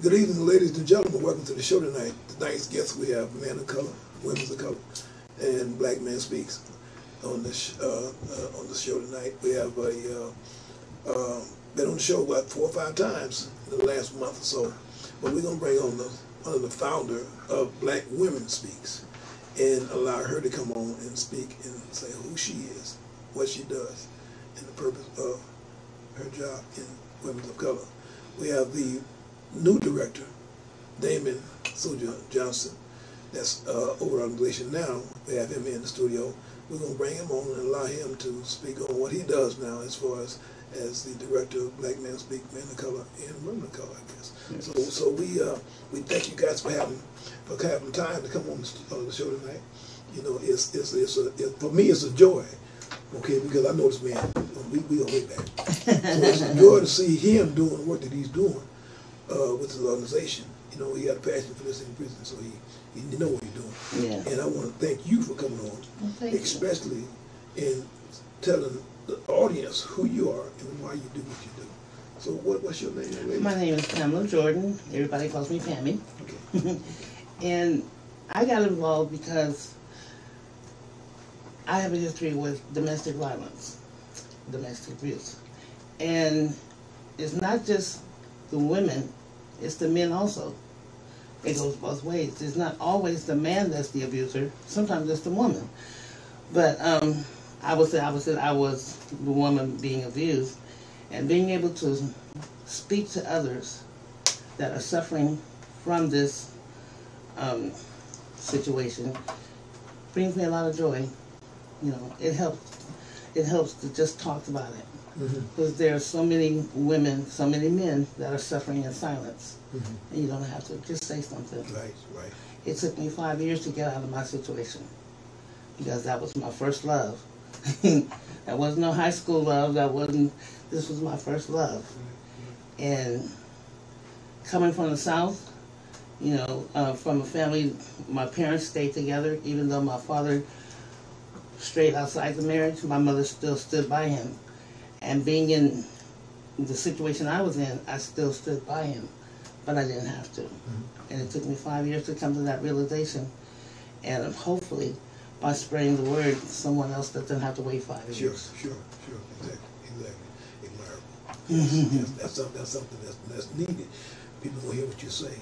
Good evening, ladies and gentlemen. Welcome to the show tonight. Tonight's guests, we have Men of Color, Women of Color, and Black Man Speaks. On this show tonight, we have been on the show about 4 or 5 times in the last month or so. But we're gonna bring on one of the founder of Black Women Speaks, and allow her to come on and speak and say who she is, what she does, and the purpose of her job in Women of Color. We have the new director, Damon Suja Johnson, that's over the organization now. We have him in the studio. We're going to bring him on and allow him to speak on what he does now as far as the director of Black Men Speak, Men of Color, and Women of Color, I guess. Yes. So we thank you guys for having time to come on the show tonight. You know, for me it's a joy, okay, because I know this man. We go way back. So it's a joy to see him doing the work that he's doing with his organization. You know, he had a passion for this in prison, so he know what he's doing. Yeah. And I want to thank you for coming on, especially in telling the audience who you are and why you do what you do. So what's your name, lady? My name is Pamela Jordan. Everybody calls me Pammy. Okay. And I got involved because I have a history with domestic violence, domestic abuse. And it's not just the women, it's the men also. It goes both ways. It's not always the man that's the abuser. Sometimes it's the woman. But I would say I was the woman being abused, and being able to speak to others that are suffering from this situation brings me a lot of joy. You know, it helps to just talk about it. Because there are so many women, so many men that are suffering in silence. And you don't have to just say something. Right. It took me 5 years to get out of my situation, because that was my first love. That wasn't no high school love. This was my first love. And coming from the South, you know, from a family, my parents stayed together, even though my father strayed outside the marriage, my mother still stood by him. And being in the situation I was in, I still stood by him, but I didn't have to. And it took me 5 years to come to that realization. And hopefully, by spreading the word, someone else doesn't have to wait 5 years. Sure. Exactly. Admirable. That's something that's needed. People will hear what you say,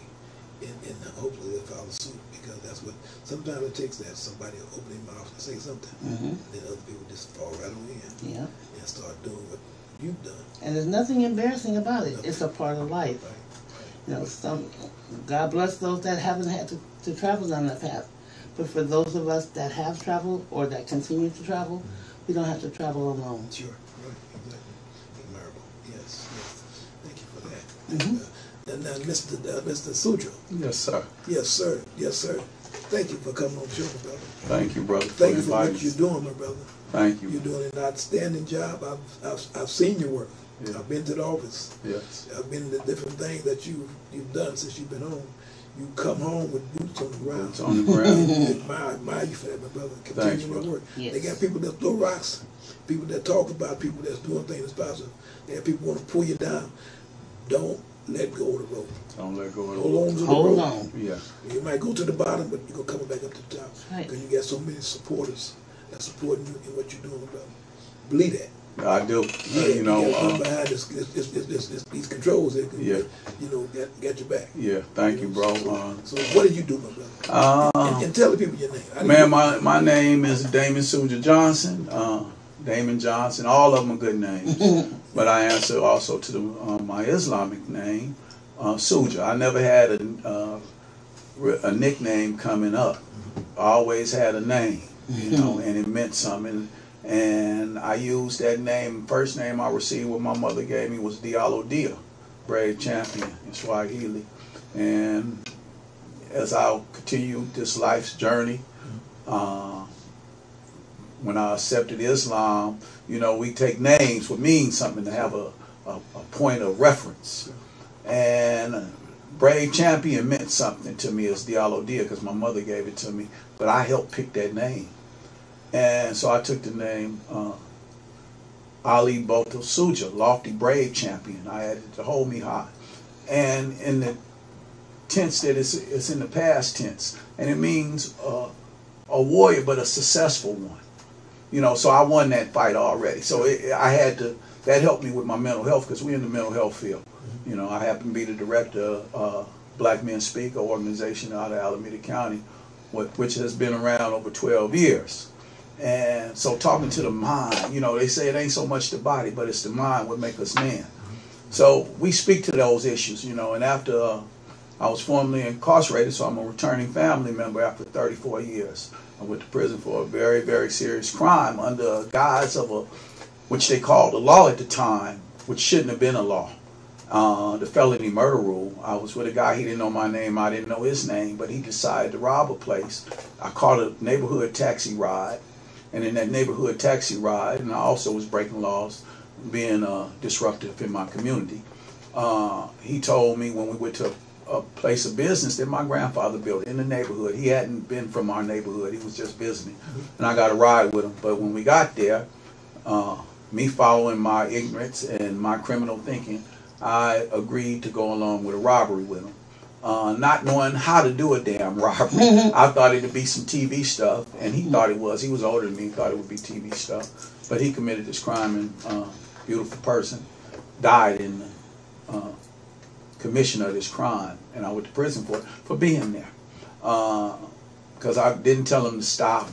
and hopefully they'll follow suit, because that's what, sometimes it takes that somebody will open their mouth and say something, and then other people just fall right on in and start doing what you've done. And there's nothing embarrassing about it. It's a part of life. Right. You know, God bless those that haven't had to travel down that path. But for those of us that have traveled or that continue to travel, we don't have to travel alone. Sure, right, exactly. Admirable. Yes. Thank you for that. And now, Mr. Suja. Yes, sir. Yes, sir. Thank you for coming on the show, my brother. Thank you, brother. Thank you for what you're doing, my brother. Thank you. You're doing an outstanding job. I've seen your work. Yeah. I've been to the office. Yes. I've been to different things that you've done since you've been home. You come home with boots on the ground. Boots on the ground. I admire you for that, my brother. Thanks, Continue your work. Yes. They got people that throw rocks, people that talk about people that's doing things that's positive. They have people want to pull you down. Don't let go of the rope. Don't let go of the rope. Hold on to the rope. Hold on. Yeah. You might go to the bottom, but you're going to come back up to the top. Right. Because you got so many supporters that's supporting you in what you're doing, brother. Believe that. I do. Yeah, you know, behind these controls that can, you know, get your back. Yeah, thank you, bro. So what do you do, my brother? And tell the people your name. Man, my name is Damon Suja Johnson. Damon Johnson. All of them are good names. But I answer also to my Islamic name, Suja. I never had a nickname coming up. I always had a name, you know, and it meant something. And I used that name. First name I received, what my mother gave me, was Diallo Dia, brave champion in Swahili. And as I continued this life's journey, when I accepted Islam, you know, we take names for mean something, to have a point of reference. And brave champion meant something to me as Diallo Dia, because my mother gave it to me, but I helped pick that name. And so I took the name Ali Boto Suja, lofty brave champion. I added to hold me high. And in the tense that it's in the past tense, and it means a warrior, but a successful one. You know, so I won that fight already. So I had to. That helped me with my mental health because we're in the mental health field. You know, I happen to be the director of Black Men Speak, an organization out of Alameda County, which has been around over 12 years. And so talking to the mind, you know, they say it ain't so much the body, but it's the mind what make us man. So we speak to those issues, you know, and after I was formerly incarcerated, so I'm a returning family member after 34 years. I went to prison for a very, very serious crime under guise of which they called the law at the time, which shouldn't have been a law. The felony murder rule. I was with a guy, he didn't know my name, I didn't know his name, but he decided to rob a place. I caught a neighborhood taxi ride, and in that neighborhood taxi ride, and I also was breaking laws, being disruptive in my community. He told me when we went to a place of business that my grandfather built in the neighborhood. He hadn't been from our neighborhood, he was just visiting. And I got a ride with him, but when we got there, me following my ignorance and my criminal thinking, I agreed to go along with a robbery with him. Not knowing how to do a damn robbery. I thought it'd be some TV stuff, and he thought it was. He was older than me, he thought it would be TV stuff. But he committed this crime, and beautiful person died in the commission of this crime, and I went to prison for being there. Because I didn't tell him to stop.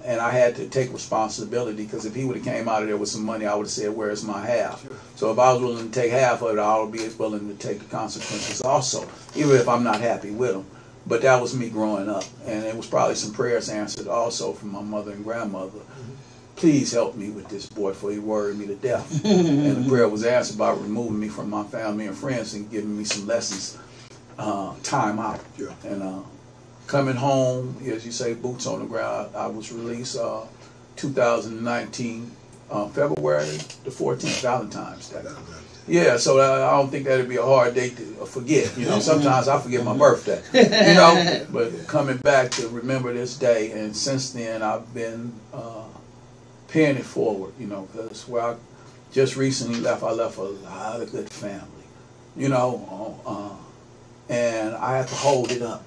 And I had to take responsibility, because if he would have came out of there with some money, I would have said, where's my half? Sure. So if I was willing to take half of it, I would be willing to take the consequences also, even if I'm not happy with them. But that was me growing up, and it was probably some prayers answered also from my mother and grandmother. Please help me with this boy, for he worried me to death. And the prayer was answered by removing me from my family and friends and giving me some lessons, time out. Sure. And coming home, as you say, boots on the ground. I was released 2019, February the 14th, Valentine's Day. Yeah, so I don't think that'd be a hard date to forget. You know, sometimes I forget my birthday. You know, but coming back to remember this day, and since then I've been paying it forward. You know, because where I just recently left, I left a lot of good family. You know, and I had to hold it up.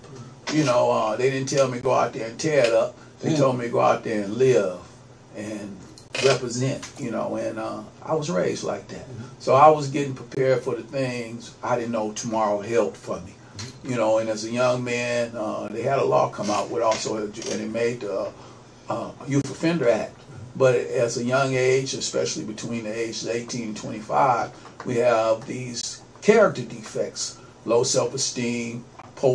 You know, they didn't tell me go out there and tear it up. They told me go out there and live and represent, you know, and I was raised like that. So I was getting prepared for the things I didn't know tomorrow held for me. You know, and as a young man, they had a law come out with also, and it made the Youth Offender Act. But as a young age, especially between the ages of 18 and 25, we have these character defects, low self-esteem,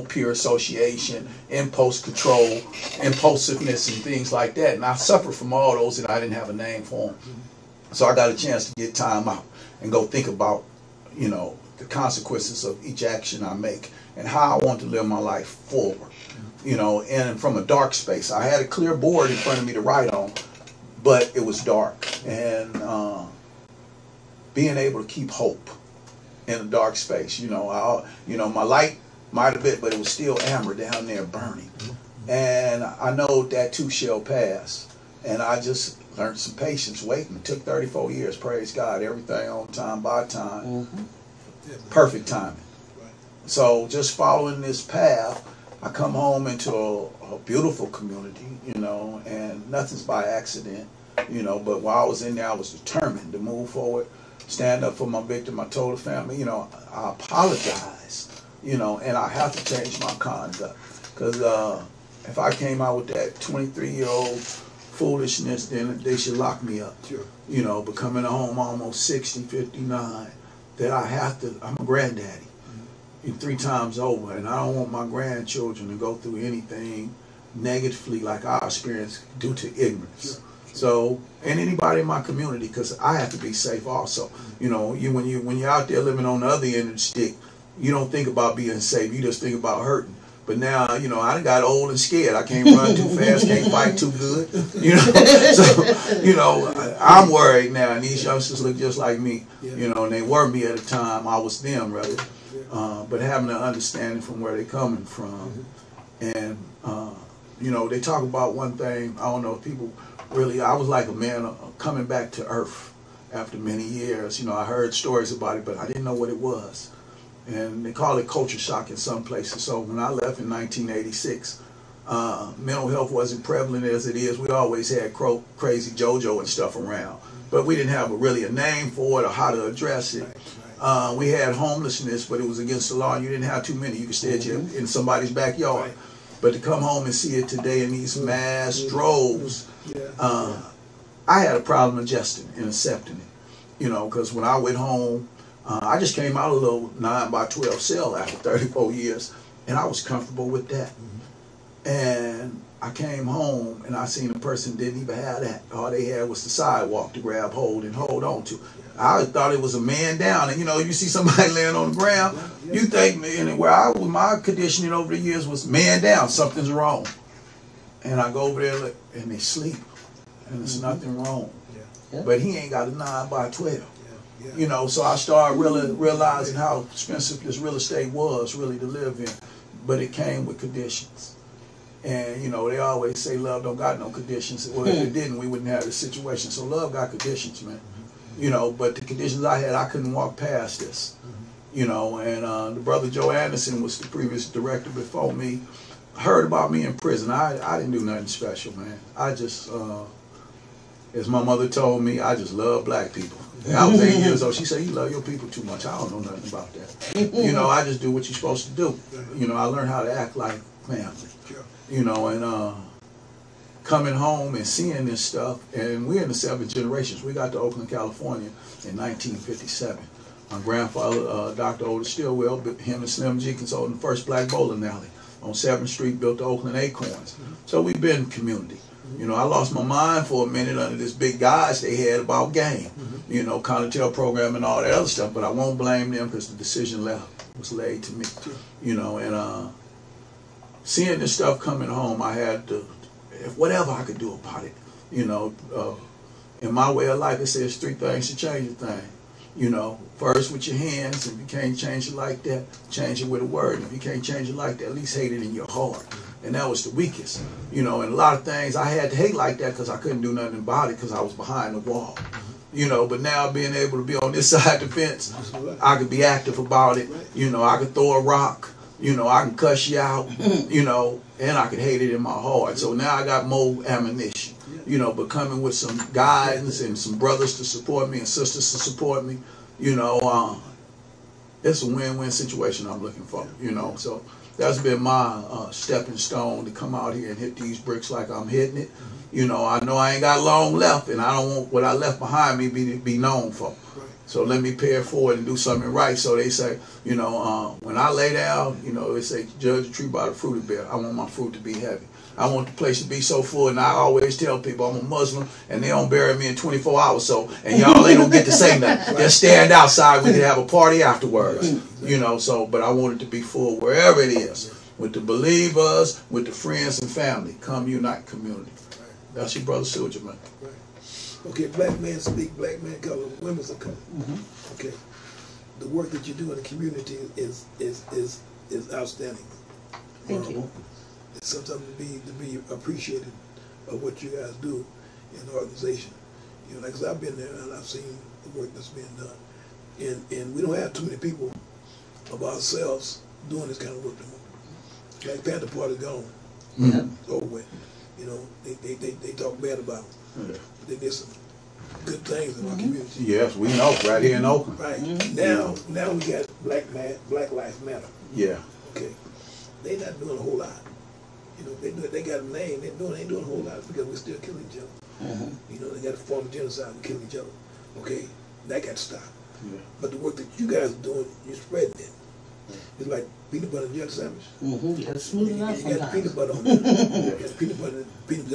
peer association, impulse control, impulsiveness, and things like that. And I suffered from all those, and I didn't have a name for them. So I got a chance to get time out and go think about, you know, the consequences of each action I make and how I want to live my life forward. You know, and from a dark space. I had a clear board in front of me to write on, but it was dark. And being able to keep hope in a dark space. You know, my light might have been, but it was still amber down there burning. And I know that too shall pass. And I just learned some patience waiting. It took 34 years, praise God, everything on time, by time. Perfect timing. So just following this path, I come home into a beautiful community, you know, and nothing's by accident, you know, but while I was in there, I was determined to move forward, stand up for my victim. I told the family, you know, I apologize. You know, and I have to change my conduct, because if I came out with that 23-year-old foolishness, then they should lock me up. Sure. You know, but coming home almost 60, 59, that I have to, I'm a granddaddy 3 times over, and I don't want my grandchildren to go through anything negatively like our experience due to ignorance. Sure. So, and anybody in my community, because I have to be safe also. You know, when you're out there living on the other end of the stick, you don't think about being safe. You just think about hurting. But now, you know, I done got old and scared. I can't run too fast, can't fight too good. You know, so, you know, I'm worried now. And these youngsters look just like me. You know, and they were me at the time. I was them, rather. But having an understanding from where they're coming from. And, you know, they talk about one thing. I don't know if people really, I was like a man coming back to earth after many years. You know, I heard stories about it, but I didn't know what it was. and they call it culture shock in some places. So when I left in 1986, mental health wasn't prevalent as it is. We always had crazy JoJo and stuff around, but we didn't have really a name for it or how to address it. We had homelessness, but it was against the law, and you didn't have too many. You could stay in somebody's backyard. But to come home and see it today in these mass droves, I had a problem adjusting and accepting it. You know, because when I went home, I just came out of a little 9x12 cell after 34 years, and I was comfortable with that. And I came home, and I seen a person didn't even have that. All they had was the sidewalk to grab hold and hold on to. I thought it was a man down, and you know, you see somebody laying on the ground, you think, and where my conditioning over the years was man down, something's wrong. And I go over there and they sleep, and there's nothing wrong. But he ain't got a 9x12. You know, so I started really realizing how expensive this real estate was really to live in, but it came with conditions. And you know, they always say love don't got no conditions. Well, if it didn't, we wouldn't have this situation. So love got conditions, man. You know, but the conditions I had, I couldn't walk past this. You know, and the brother Joe Anderson was the previous director before me. Heard about me in prison. I didn't do nothing special, man. I just, as my mother told me, I just love black people. And I was 8 years old. She said, "You love your people too much." I don't know nothing about that. You know, I just do what you're supposed to do. You know, I learned how to act like family. You know, and coming home and seeing this stuff, and we're in the 7th generations. We got to Oakland, California in 1957. My grandfather, Dr. Otis Stillwell, him and Slim Jenkins owned the first black bowling alley on 7th Street, built the Oakland Acorns. So we've been community. You know, I lost my mind for a minute under this big guys they had about game. You know, Conatel program and all that other stuff, but I won't blame them because the decision was laid to me. You know, and seeing this stuff coming home, I had to, whatever I could do about it. You know, in my way of life, it says 3 things to change a thing. You know, first with your hands, if you can't change it like that, change it with a word. And if you can't change it like that, at least hate it in your heart. And that was the weakest. You know, and a lot of things I had to hate like that because I couldn't do nothing about it because I was behind the wall. You know, but now being able to be on this side of the fence, I could be active about it. You know, I could throw a rock. You know, I can cuss you out. You know, and I could hate it in my heart. So now I got more ammunition. You know, but coming with some guidance and some brothers to support me and sisters to support me, you know, it's a win-win situation I'm looking for, you know. So that's been my stepping stone to come out here and hit these bricks like I'm hitting it. You know I ain't got long left, and I don't want what I left behind me be known for. So let me pay it forward and do something right. So they say, you know, when I lay down, you know, they say, judge a tree by the fruit it bear. I want my fruit to be heavy. I want the place to be so full, and I always tell people I'm a Muslim, and they don't bury me in 24 hours. So, and y'all ain't gonna get to say nothing. Just stand outside. We can have a party afterwards, you know. So, but I want it to be full wherever it is, with the believers, with the friends and family. Come unite community. That's your brother Suja, man. Okay, black men speak, black men color, women's of color. Okay, the work that you do in the community is outstanding. Thank you. It's something to be appreciated of what you guys do in the organization. You know, like, 'cause I've been there and I've seen the work that's being done, and we don't have too many people of ourselves doing this kind of work anymore. Like Panther Party's gone. It's over with. You know, they talk bad about them. But they did some good things in our community. Yes, we know, right here in Oakland. Right. Now we got Black Lives Matter. Yeah. Okay. They not doing a whole lot. You know, they got a name. They ain't doing a whole lot because we're still killing each other. You know, they got a form of genocide. We killing each other. Okay, that got to stop. But the work that you guys are doing, you're spreading it. It's like peanut butter and jelly sandwich. You got to smooth it out You got the peanut butter on there. You got the peanut butter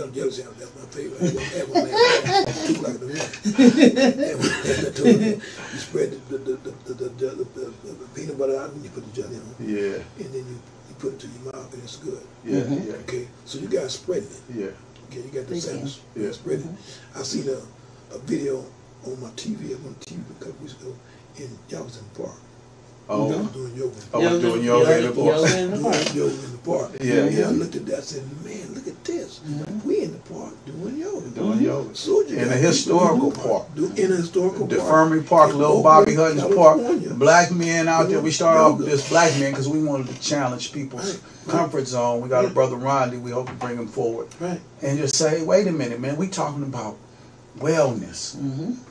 and jelly sandwich. That's my favorite. I don't have one there. 2 o'clock in the morning. You spread the peanut butter out and you put the jelly on. Yeah. And then you put it to your mouth and it's good. Yeah. Okay, so you guys spreading it. Yeah. Okay, you got the sandwich. Yeah, spreading it. I seen a video on my TV, on TV a couple weeks ago in Jefferson Park. Oh, I was doing yoga. I was doing yoga in the park. Yoga in the park. Doing yoga in the park. Yeah, And I looked at that and said, man, look at this. We in the park doing yoga. Doing yoga. So In a historical park. In a historical The park. Infirmary Park, In Little Oakland, Bobby Hutton's Park. California. Black men out there. We started off with Yoga. this black men because we wanted to challenge people's comfort zone. We got a brother Rondi. We hope to bring him forward. Right. And just say, wait a minute, man, we talking about wellness.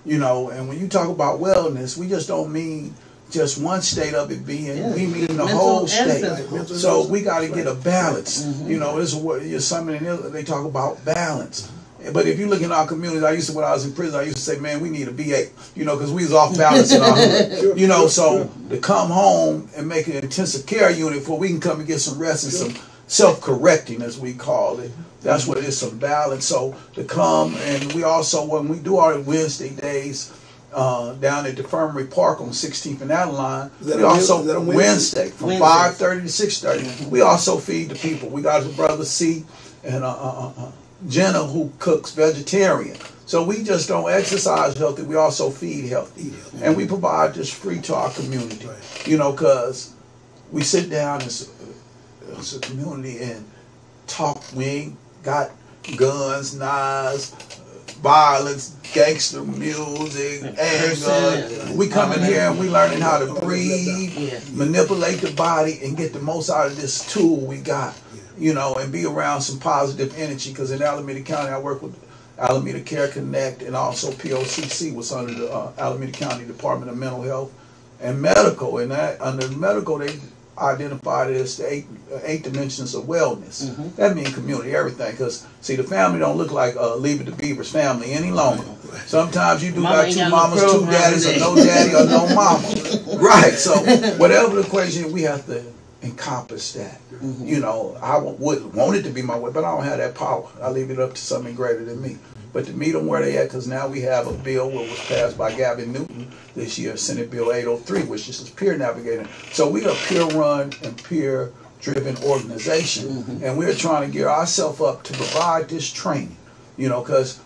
You know, and when you talk about wellness, we just don't mean just one state of it being, we mean the Mental whole and state. physical. So we got to get a balance. You know, this is what something in there, they talk about balance. But if you look in our communities, I used to, when I was in prison, I used to say, man, we need a VA, you know, because we was off balance in our hood. You know, so to come home and make an intensive care unit where we can come and get some rest and some self-correcting, as we call it. That's what it is, some balance. So to come, and we also, when we do our Wednesday days, down at the Infirmary Park on 16th and Adeline, we also, Wednesday, from 5:30 to 6:30, we also feed the people. We got a brother C and Jenna who cooks vegetarian. So we just don't exercise healthy, we also feed healthy. And we provide this free to our community. You know, because we sit down as a community and talk. We ain't got guns, knives, violence, gangster music, anger. We come in here and we learning how to breathe, manipulate the body, and get the most out of this tool we got. You know, and be around some positive energy. Because in Alameda County, I work with Alameda Care Connect, and also POCC was under the Alameda County Department of Mental Health and Medical. And that under medical, they identified it as the eight dimensions of wellness. That means community, everything. Because see, the family don't look like Leave It to Beaver's family any longer. Sometimes you do got two mamas, two daddies, or no daddy or no mama. Right. So whatever the equation, we have to encompass that. You know, I would want it to be my way, but I don't have that power. I leave it up to something greater than me. But to meet them where they at, because now we have a bill that was passed by Gavin Newton this year, Senate Bill 803, which is peer navigating. So we are a peer-run and peer-driven organization, and we're trying to gear ourselves up to provide this training. You know, because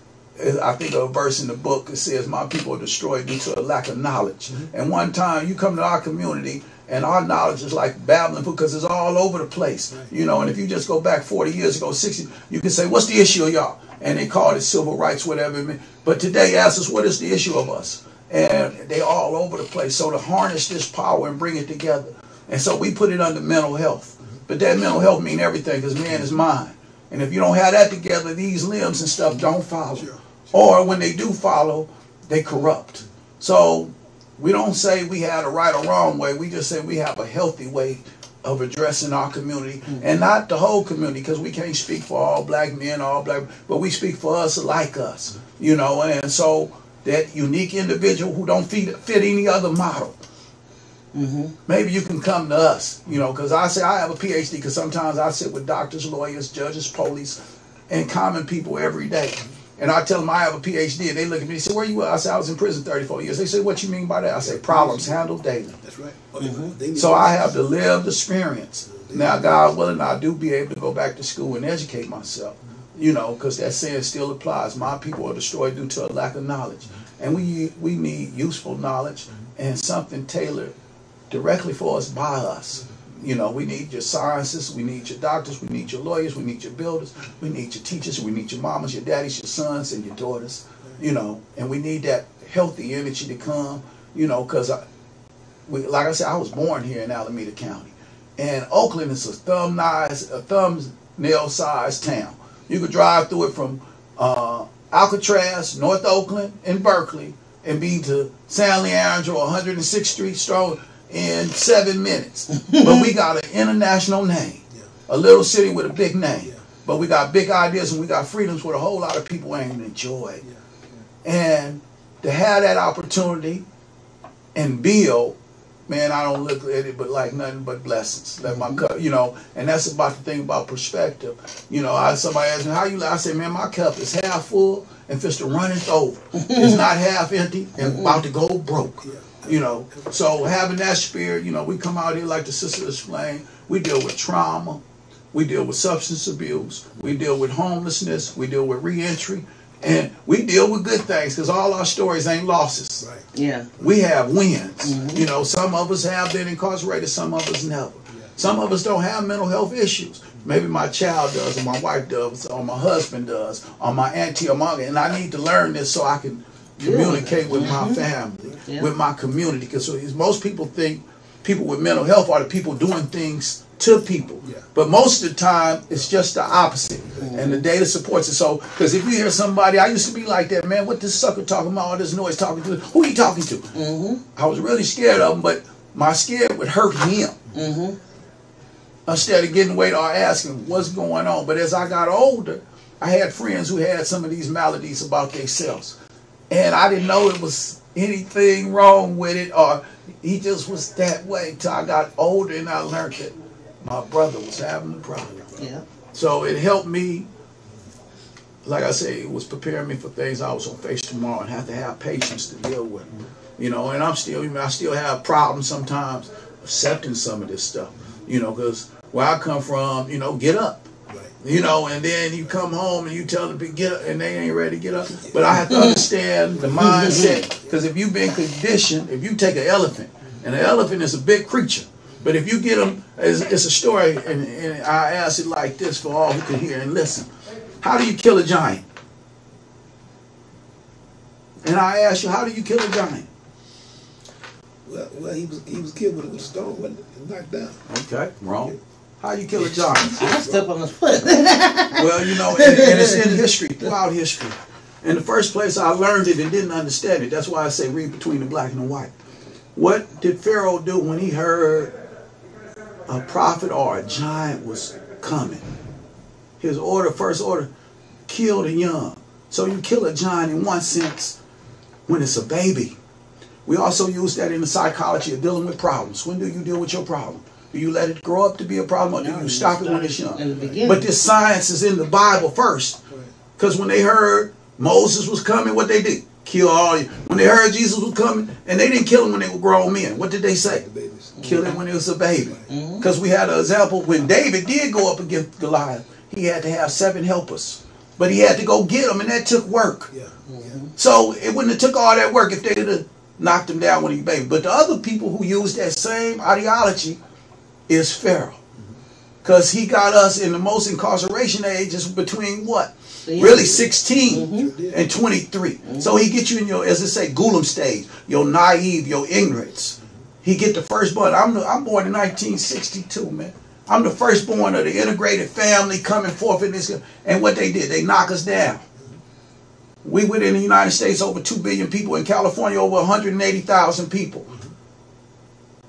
I think of a verse in the book, it says, my people are destroyed due to a lack of knowledge. And one time you come to our community, and our knowledge is like babbling because it's all over the place. You know, and if you just go back 40 years ago, 60, you can say, what's the issue of y'all? And they called it civil rights, whatever it meant. But today ask us, what is the issue of us? And they all over the place. So to harness this power and bring it together. And so we put it under mental health. But that mental health means everything, because man is mind. And if you don't have that together, these limbs and stuff don't follow. Or when they do follow, they corrupt. So we don't say we had a right or wrong way. We just say we have a healthy way of addressing our community, and not the whole community, because we can't speak for all black men, but we speak for us like us, you know. And so that unique individual who don't fit any other model, maybe you can come to us, you know, because I say I have a PhD, because sometimes I sit with doctors, lawyers, judges, police, and common people every day. And I tell them I have a PhD, and they look at me and say, where you at? I say, I was in prison 34 years. They say, what you mean by that? I say, problems handled daily. That's right. So I have the lived experience. Now, God willing, I do be able to go back to school and educate myself, you know, because that saying still applies. My people are destroyed due to a lack of knowledge. And we need useful knowledge and something tailored directly for us by us. You know, we need your scientists, we need your doctors, we need your lawyers, we need your builders, we need your teachers, we need your mamas, your daddies, your sons, and your daughters, you know, and we need that healthy energy to come, you know, because, like I said, I was born here in Alameda County, and Oakland is a thumbnail-sized town. You could drive through it from Alcatraz, North Oakland, and Berkeley, and be to San Leandro, 106th Street, Strong, in 7 minutes. But we got an international name, a little city with a big name. But we got big ideas, and we got freedoms where a whole lot of people ain't enjoyed. And to have that opportunity and build, man, I don't look at it but like nothing but blessings. Let my cup, you know, and that's about the thing about perspective. You know, somebody asked me, how you, I say, man, my cup is half full and fist to runneth over. It's not half empty and about to go broke. You know, so having that spirit, you know, we come out here like the sister explained, we deal with trauma, we deal with substance abuse, we deal with homelessness, we deal with reentry, And we deal with good things because all our stories ain't losses. Right. Yeah. We have wins. You know, some of us have been incarcerated, some of us never. Some of us don't have mental health issues. Maybe my child does, or my wife does, or my husband does, or my auntie or my uncle. And I need to learn this so I can communicate with my family, with my community. Because most people think people with mental health are the people doing things to people. But most of the time, it's just the opposite. And the data supports it. So, because if you hear somebody, I used to be like that, man, what this sucker talking about, all this noise talking to, who he talking to? I was really scared of him, but my scare would hurt him. Instead of getting away or asking what's going on. But as I got older, I had friends who had some of these maladies about themselves. And I didn't know it was anything wrong with it, or he just was that way till I got older and I learned that my brother was having a problem. Yeah. So it helped me, like I say, it was preparing me for things I was going to face tomorrow and have to have patience to deal with. You know, and I still have problems sometimes accepting some of this stuff, you know, because where I come from, you know, get up. You know, and then you come home and you tell them to get up, and they ain't ready to get up. But I have to understand the mindset, because if you've been conditioned, if you take an elephant, and an elephant is a big creature, but if you get them, it's a story, and I ask it like this for all who can hear and listen. How do you kill a giant? And I ask you, how do you kill a giant? Well, he was killed with a stone, wasn't it? Knocked down. Okay, wrong. How you kill a giant? I step on his foot. Well, you know, and it's in history, throughout history. In the first place, I learned it and didn't understand it. That's why I say read between the black and the white. What did Pharaoh do when he heard a prophet or a giant was coming? His first order, kill the young. So you kill a giant in one sense when it's a baby. We also use that in the psychology of dealing with problems. When do you deal with your problem? Do you let it grow up to be a problem, or do you stop it when it's young? But this science is in the Bible first. Because when they heard Moses was coming, what they did? Kill all you. When they heard Jesus was coming, and they didn't kill him when they were grown men. What did they say? Kill him when he was a baby. Because we had an example when David did go up against Goliath. He had to have 7 helpers. But he had to go get them, and that took work. So it wouldn't have took all that work if they had knocked him down when he was a baby. But the other people who used that same ideology is Pharaoh. Because he got us in the most incarceration ages between what? Really 16 and 23. So he gets you in your, as they say, Gulam stage, your naive, your ignorance. He get the firstborn. I'm born in 1962, man. I'm the firstborn of the integrated family coming forth in this. And what they did, they knock us down. We within the United States, over 2 billion people. In California, over 180,000 people.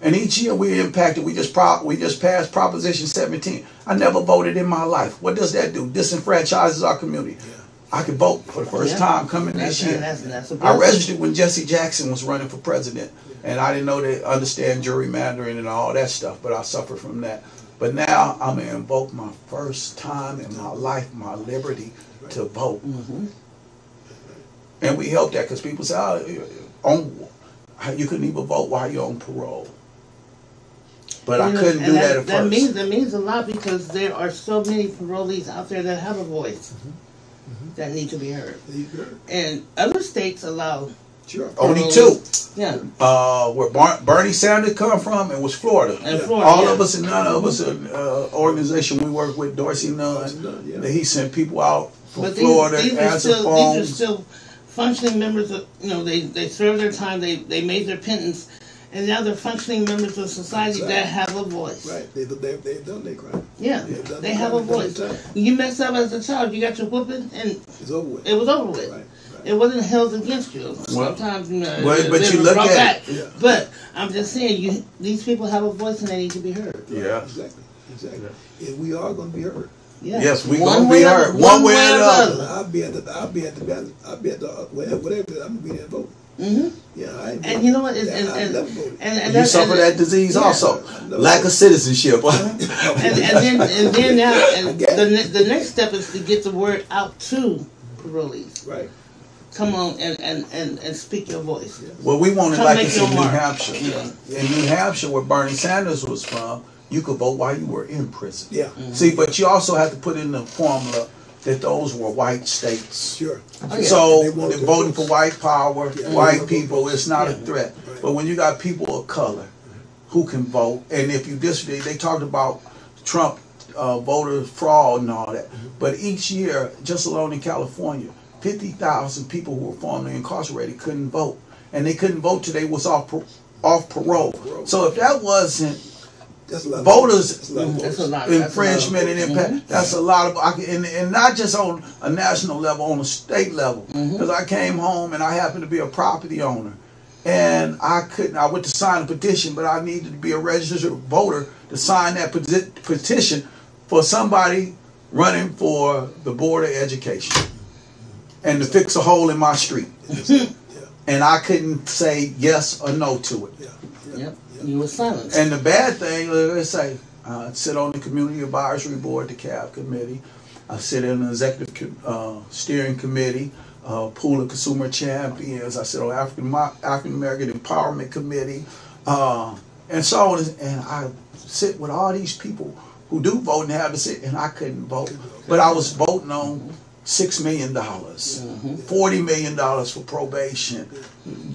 And each year we impacted. We just passed Proposition 17. I never voted in my life. What does that do? Disenfranchises our community. I could vote for the first time coming this year. I registered when Jesse Jackson was running for president, and I didn't know they understand gerrymandering and all that stuff, but I suffered from that. But now I'm going to invoke my first time in my life, my liberty to vote. And we help that because people say, you couldn't even vote while you're on parole. But I couldn't do that at first. That means a lot, because there are so many parolees out there that have a voice that need to be heard. And other states allow only 2. Yeah. Where Bernie Sanders come from, it was Florida. And Florida, all of us and none of us, an organization we work with, Dorsey Nunn, he sent people out from Florida, answer phones. These are still functioning members of, they served their time, they made their penance, and now they're functioning members of society that have a voice. Right, they've done their crime. Yeah, they have a voice. You messed up as a child, you got your whooping, and it's over with. It was over with. Right. It wasn't held against you. Sometimes, but you look at it. Yeah. But I'm just saying, these people have a voice and they need to be heard. Yeah, exactly. And we are going to be heard. Yeah. Yes, we're going to be heard. One way or the other. I'll be at the whatever. I'm going to be there and vote. Yeah, and you know what? And you suffer that disease also. Lack of citizenship. and then now, the next step is to get the word out to parolees. Right. Come on and speak your voice. Well, we want it like it's in New Hampshire. In New Hampshire, where Bernie Sanders was from, you could vote while you were in prison. Yeah. See, but you also have to put in the formula that those were white states. Sure. Oh, yeah. So They want they're the voting for votes. white power, Yeah. white people. It's not a Yeah. threat. Right. But when you got people of color who can vote, and if you disagree, they talked about Trump voter fraud and all that. But each year, just alone in California, 50,000 people who were formerly incarcerated couldn't vote, and they couldn't vote till they was off parole. So if that wasn't That's a lot of voters votes. That's a lot of votes. That's a lot. infringement and impact, that's a lot of, and not just on a national level, on a state level. Because I came home and I happened to be a property owner, and I went to sign a petition, but I needed to be a registered voter to sign that petition for somebody running for the Board of Education and to fix a hole in my street. Yeah. And I couldn't say yes or no to it. Yeah. Yep. You were silenced. And the bad thing, let's say, I sit on the Community Advisory Board, the CAB committee. I sit in the Executive Steering Committee, Pool of Consumer Champions. I sit on African American Empowerment Committee, and so on. And I sit with all these people who do vote and have to sit, and I couldn't vote. But I was voting on $6 million, $40 million for probation,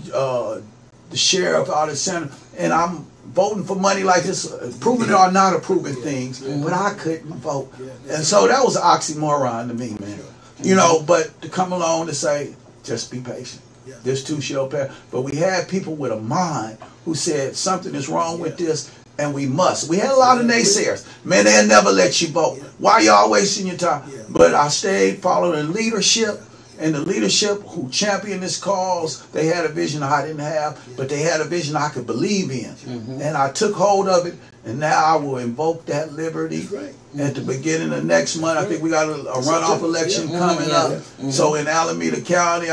the sheriff out of center, and I'm voting for money like this, approving or not approving things, but I couldn't vote. And so that was an oxymoron to me, man. You know, but to come along to say, just be patient. This too shall pass. But we had people with a mind who said something is wrong with this, and we must. We had a lot of naysayers. Man, they'll never let you vote. Why y'all wasting your time? But I stayed following leadership, and the leadership who championed this cause, they had a vision I didn't have, but they had a vision I could believe in. And I took hold of it, and now I will invoke that liberty. At the beginning of next month, I think we got a runoff election coming up. So in Alameda County,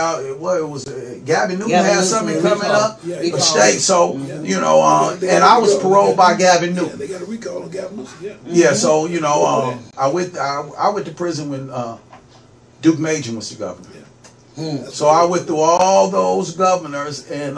Gabby Newton had something coming up, a state. So, you know, and I was paroled by Gabby Yeah, Newton. they got a recall on Gavin Newsom. Yeah. Yeah, so, you know, I went to prison when Duke Majan was the governor. So I went through all those governors, and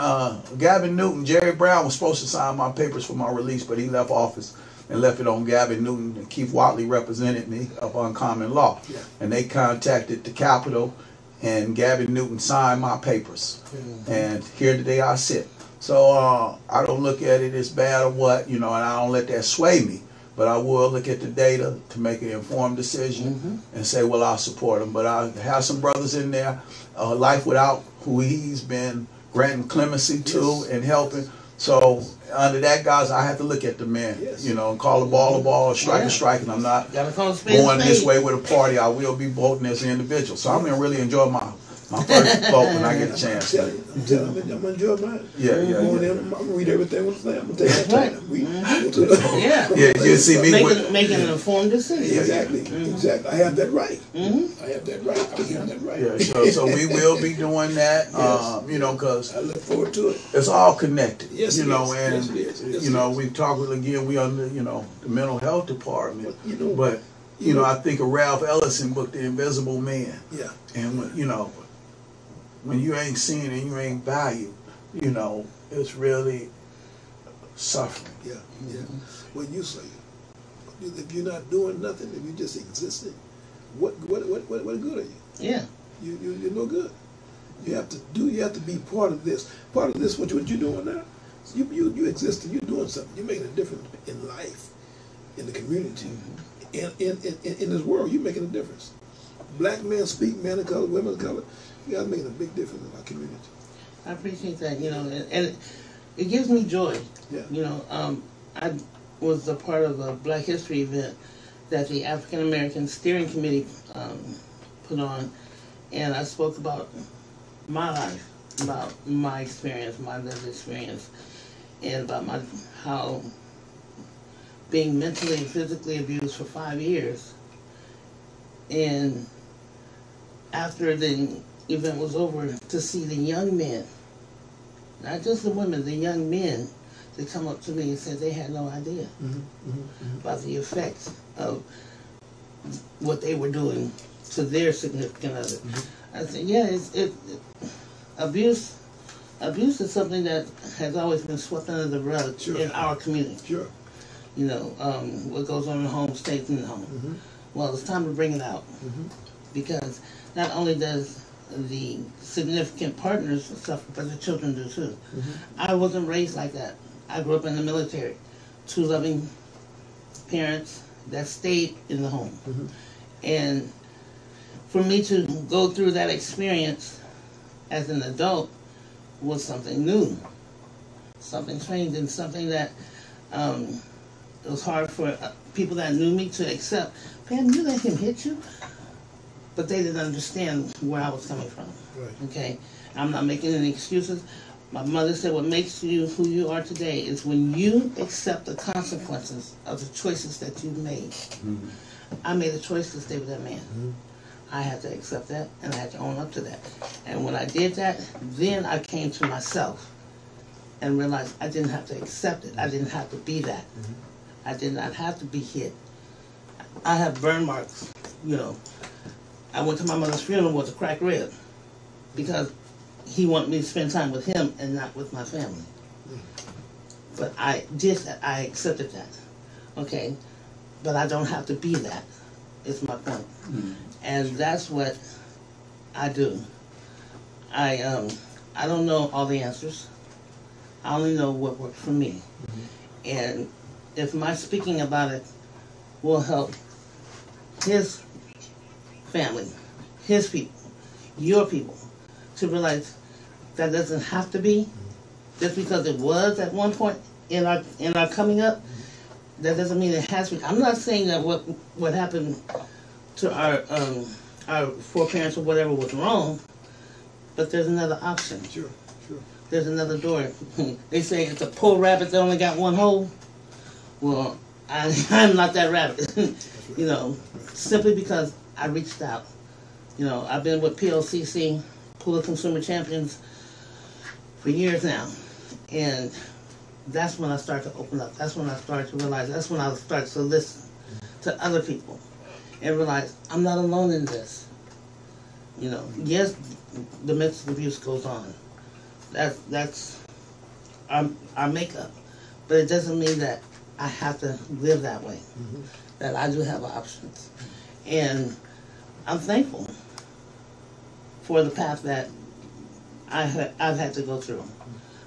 Gavin Newton, Jerry Brown was supposed to sign my papers for my release, but he left office and left it on Gavin Newton, and Keith Watley represented me of Uncommon Law. And they contacted the Capitol, and Gavin Newton signed my papers. And here today I sit. So I don't look at it as bad or what, you know, and I don't let that sway me. But I will look at the data to make an informed decision and say, well, I'll support him. But I have some brothers in there, Life Without, who he's been granting clemency to and helping. So under that, guys, I have to look at the man, you know, and call a ball, strike a strike, and I'm not going this way with a party. I will be voting as an individual. So I'm going to really enjoy my first vote when I get a chance. I'm telling you, I'm enjoying mine. Yeah. I'm going to read everything on the thing. I'm going to take my time. Yeah, you see me making an informed decision. Exactly. I have that right. I have that right. I have that right. Yeah, so we will be doing that, you know, because I look forward to it. it's all connected. Yes, you it know, is. and Yes, it is. Yes, you know, it is. we talked again. We under, you know, the mental health department, You know, but you know, I think of Ralph Ellison book, The Invisible Man, yeah. and when, you know, when you ain't seen and you ain't valued, you know, it's really suffering. Yeah. What you say? If you're not doing nothing, if you're just existing, what good are you? Yeah. You're no good. You have to be part of this. Part of this, what you're doing now. You existing, you're doing something. You're making a difference in life, in the community, in this world. You're making a difference. Black men speak, men of color, women of color. You guys are making a big difference in our community. I appreciate that, you know, and it gives me joy. Yeah. You know, I was a part of a Black History event that the African American Steering Committee put on, and I spoke about my life, about my experience, my lived experience, and about how being mentally and physically abused for 5 years, and after the event was over, to see the young men, not just the women, the young men, to come up to me and say they had no idea about the effects of what they were doing to their significant other. I said, yeah, abuse is something that has always been swept under the rug in our community. Sure. You know, what goes on in the home stays in the home. Well, it's time to bring it out. because not only does the significant partners suffer, but the children do too. I wasn't raised like that. I grew up in the military. 2 loving parents that stayed in the home. And for me to go through that experience as an adult was something new, something strange, and something that it was hard for people that knew me to accept. Pam, you let him hit you? But they didn't understand where I was coming from. Right. Okay? I'm not making any excuses. My mother said what makes you who you are today is when you accept the consequences of the choices that you've made. I made a choice to stay with that man. I had to accept that, and I had to own up to that. And when I did that, then I came to myself and realized I didn't have to accept it. I didn't have to be that. I did not have to be hit. I have burn marks, you know. I went to my mother's funeral with a cracked rib because he wanted me to spend time with him and not with my family. But I did that. I accepted that. Okay? But I don't have to be that, is my point. And that's what I do. I don't know all the answers. I only know what works for me. And if my speaking about it will help his family, his people, your people, to realize that doesn't have to be, just because it was at one point in our coming up, that doesn't mean it has to be. I'm not saying that what happened to our foreparents or whatever was wrong, but there's another option. Sure. There's another door. They say it's a poor rabbit that only got one hole. Well, I'm not that rabbit, you know, simply because I reached out. You know, I've been with PLCC, Pool of Consumer Champions, for years now. And that's when I started to open up. That's when I started to realize. That's when I started to listen to other people and realize I'm not alone in this. You know, yes, domestic abuse goes on. That's our makeup. But it doesn't mean that I have to live that way. That I do have options. And I'm thankful for the path that I've had to go through.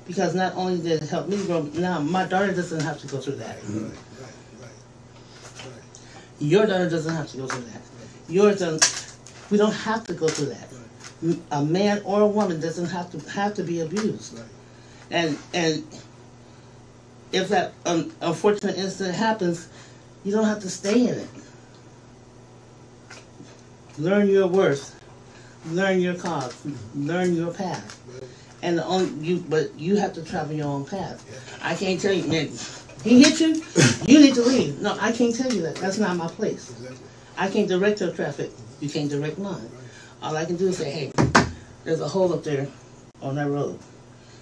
Because not only did it help me grow, now my daughter doesn't have to go through that. Right. Your daughter doesn't have to go through that. Yours doesn't. We don't have to go through that. A man or a woman doesn't have to be abused. And if that unfortunate incident happens, you don't have to stay in it. Learn your worth. Learn your cause. Learn your path. And but you have to travel your own path. I can't tell you, man, he hit you, you need to leave. No, I can't tell you that. That's not my place. I can't direct your traffic. You can't direct mine. All I can do is say, hey, there's a hole up there on that road.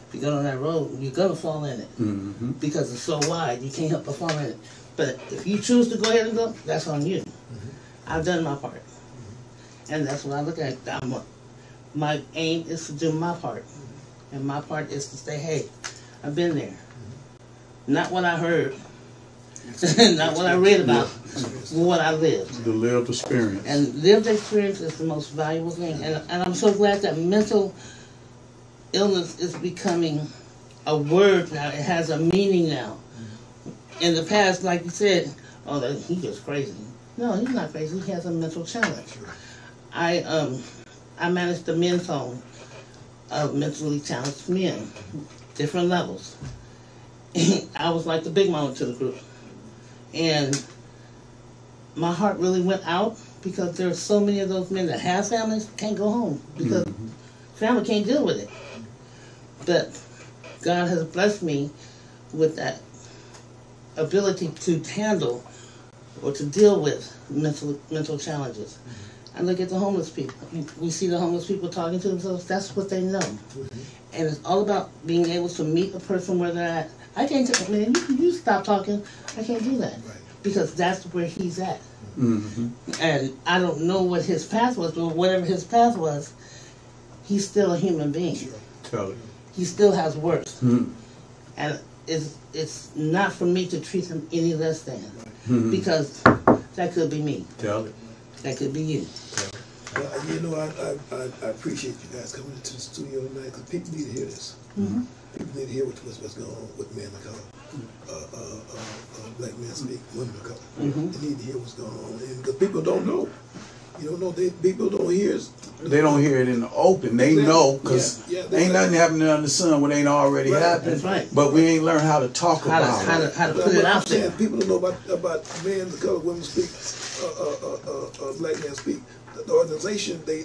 If you go on that road, you're going to fall in it. Because it's so wide, you can't help but fall in it. But if you choose to go ahead and go, that's on you. I've done my part. And that's what I look at. My aim is to do my part. And my part is to say, hey, I've been there. Not what I heard. Not what I read about. But what I lived. The lived experience. And lived experience is the most valuable thing. And I'm so glad that mental illness is becoming a word now. It has a meaning now. In the past, like you said, oh, he's just crazy. No, he's not crazy. He has a mental challenge. I managed the men's home of mentally challenged men, different levels. I was like the big mama to the group. And my heart really went out because there are so many of those men that have families can't go home because family can't deal with it. But God has blessed me with that ability to handle or to deal with mental challenges. I look at the homeless people. We see the homeless people talking to themselves. That's what they know. And it's all about being able to meet a person where they're at. I can't tell, man, you stop talking. I can't do that. Because that's where he's at. And I don't know what his path was, but whatever his path was, he's still a human being. He still has worth. And it's not for me to treat him any less than. Because that could be me. That could be you. Well, you know, I appreciate you guys coming into the studio tonight because people need to hear this. People need to hear what's going on with men of color. Black men speak, women of color. They need to hear what's going on, because people don't know. You don't know. People don't hear. They don't hear it in the open. They know because ain't nothing happening under the sun when ain't already happened. That's right. But we ain't learned how to talk about it. How to put it out there. People don't know about men of color, women speak, black men speak. The organization, they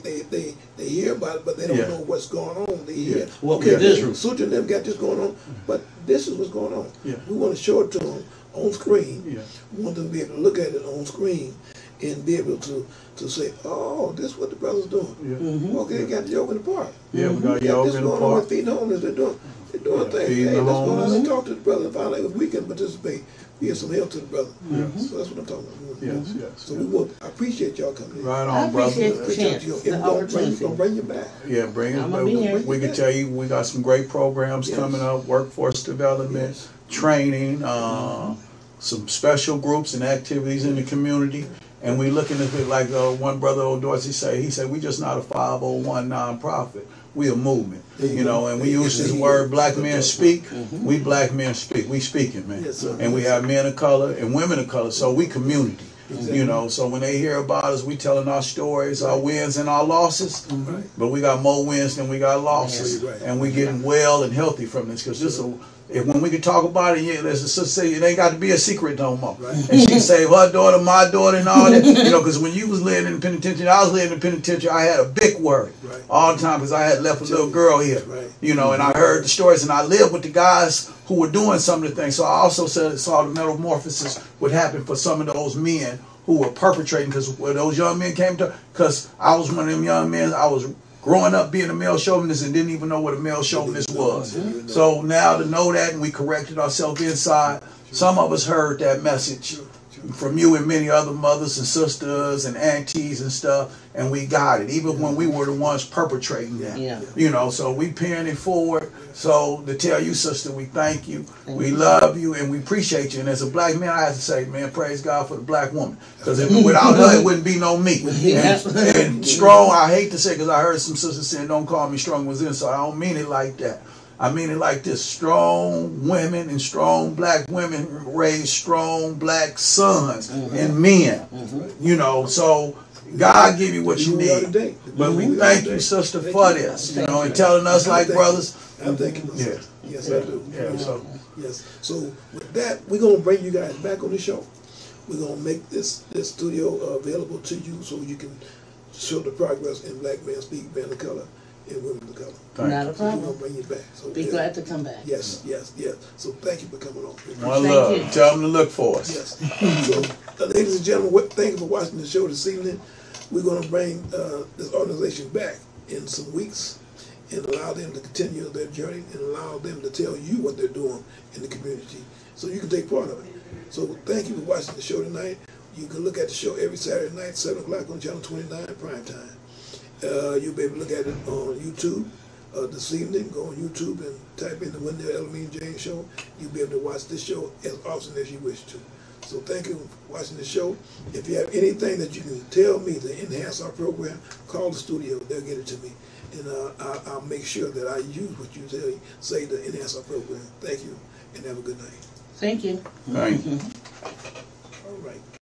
hear about it, but they don't know what's going on. They hear, okay, Suja and them got this going on, but this is what's going on. We want to show it to them on screen. We want them to be able to look at it on screen and be able to say, oh, this is what the brothers doing. Okay, they got the yoga in the park. We got yoga in the park. Feeding the homeless, they're doing things. Hey, let's go out and talk to the brother and find out if we can participate, be of some help to the brother. So that's what I'm talking about. So I appreciate y'all coming in. Right on, brother. I appreciate the opportunity. Don't bring you back. Yeah, bring it I'ma be here. We can tell you we got some great programs coming up, workforce development, training, some special groups and activities in the community. And we looking at it like one brother, old Dorsey, he said, we just not a 501 nonprofit. We a movement, you know, and we use this word, black men speak. We black men speak. We speaking, man. And we have men of color and women of color, so we community. You know, so when they hear about us, we telling our stories, our wins and our losses. But we got more wins than we got losses. And we getting well and healthy from this, because this when we can talk about it, there's a sister say it ain't got to be a secret no more. And she saved her daughter, my daughter, and all that. You know, because when you was living in the penitentiary, I was living in the penitentiary, I had a big worry all the time because I had left a little girl here. You know, and I heard the stories, and I lived with the guys who were doing some of the things. So I also saw the metamorphosis would happen for some of those men who were perpetrating, because when those young men came to, because I was one of them young men, I was growing up being a male chauvinist and didn't even know what a male chauvinist was. So now to know that, and we corrected ourselves inside, some of us heard that message from you and many other mothers and sisters and aunties and stuff, and we got it, even when we were the ones perpetrating that. You know, so we paying it forward. So to tell you, sister, we thank you, we love you, and we appreciate you. And as a black man, I have to say, man, praise God for the black woman, because without her, it wouldn't be no me. And strong, I hate to say, because I heard some sisters saying, don't call me strong was in, so I don't mean it like that. I mean it like this: strong women and strong black women raise strong black sons and men. You know, so God give you what you need. But we thank you, sister, for this. You know, and telling us like brothers. I'm thanking you. Yes, I do. Yes. So with that, we're gonna bring you guys back on the show. We're gonna make this studio available to you so you can show the progress in Black Men Speak, Men of Color, and Women of Color. Not a problem. We're gonna bring you back. So be glad to come back. Yes. So thank you for coming on. One love. Tell them to look for us. Yes. So, ladies and gentlemen, thank you for watching the show this evening. We're going to bring this organization back in some weeks and allow them to continue their journey and allow them to tell you what they're doing in the community so you can take part of it. So thank you for watching the show tonight. You can look at the show every Saturday night, 7 o'clock on Channel 29, prime time. You'll be able to look at it on YouTube this evening. Go on YouTube and type in the Wendell Elamine James Show. You'll be able to watch this show as often as you wish to. So thank you for watching the show. If you have anything that you can tell me to enhance our program, call the studio. They'll get it to me. And I'll make sure that I use what you say to enhance our program. Thank you, and have a good night. Thank you. Thank you. All right.